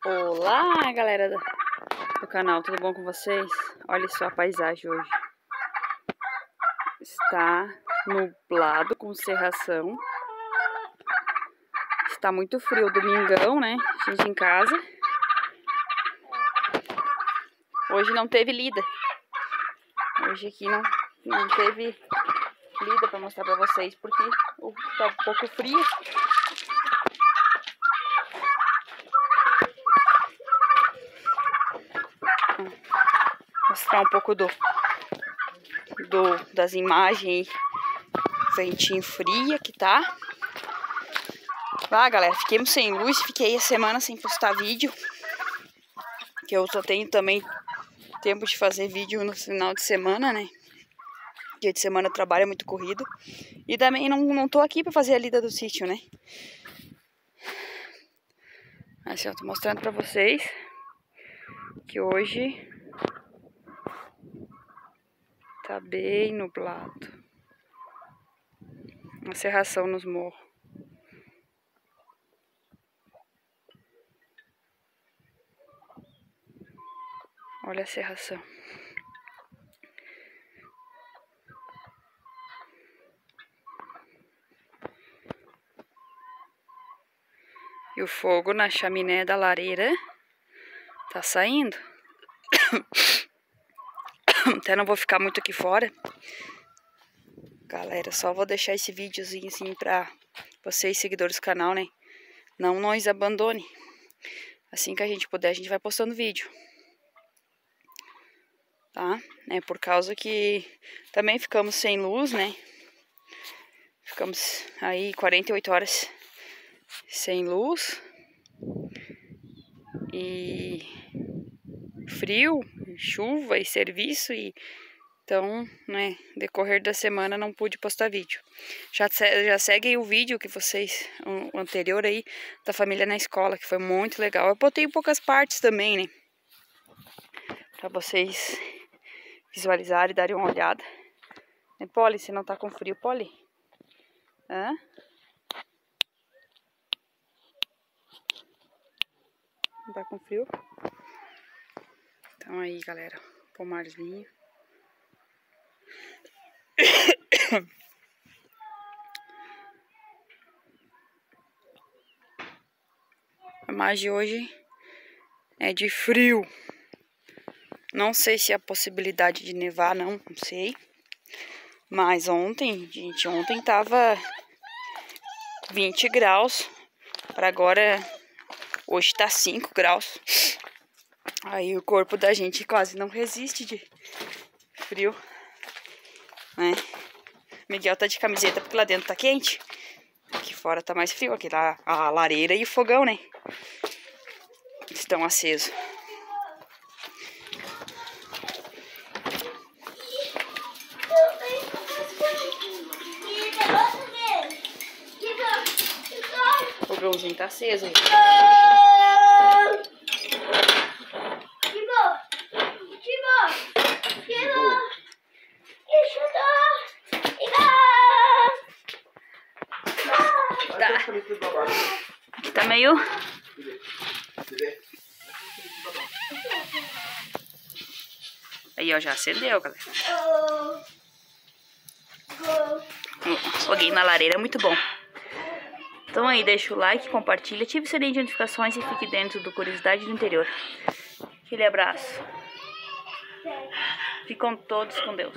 Olá, galera do canal, tudo bom com vocês? Olha só a paisagem hoje. Está nublado com cerração. Está muito frio, domingão, né? A gente em casa. Hoje não teve lida. Hoje aqui não teve lida para mostrar para vocês, porque tá um pouco frio. Mostrar um pouco das imagens. Ventinho fria que tá. Ah, galera, fiquemos sem luz. Fiquei a semana sem postar vídeo. Que eu só tenho também tempo de fazer vídeo no final de semana, né? Dia de semana o trabalho é muito corrido. E também não tô aqui pra fazer a lida do sítio, né? Assim, ó, tô mostrando pra vocês que hoje tá bem nublado. Uma cerração nos morros. Olha a cerração. E o fogo na chaminé da lareira tá saindo. Até não vou ficar muito aqui fora. Galera, só vou deixar esse videozinho assim pra vocês, seguidores do canal, né? Não nos abandone. Assim que a gente puder, a gente vai postando vídeo. Tá? É por causa que também ficamos sem luz, né? Ficamos aí 48 horas sem luz. E frio, chuva e serviço. Então, né, decorrer da semana não pude postar vídeo. Já segue o vídeo que vocês, o anterior aí, da família na escola, que foi muito legal. Eu botei poucas partes também, né? Pra vocês visualizarem e darem uma olhada. E, Polly, você não tá com frio, Polly? Hã? Não tá com frio? Então aí, galera, pomarzinho. A imagem de hoje é de frio. Não sei se há possibilidade de nevar, não sei. Mas ontem, gente, ontem tava 20 graus. Para agora, hoje tá 5 graus. Aí o corpo da gente quase não resiste de frio, né? Miguel tá de camiseta porque lá dentro tá quente. Aqui fora tá mais frio. Aqui lá a lareira e o fogão, né? Estão acesos. O fogãozinho tá aceso aí. Aqui tá meio... Aí, ó, já acendeu, galera. Foguinho na lareira é muito bom. Então aí, deixa o like, compartilha, ative o sininho de notificações e fique dentro do Curiosidade do Interior. Aquele abraço. Ficam todos com Deus.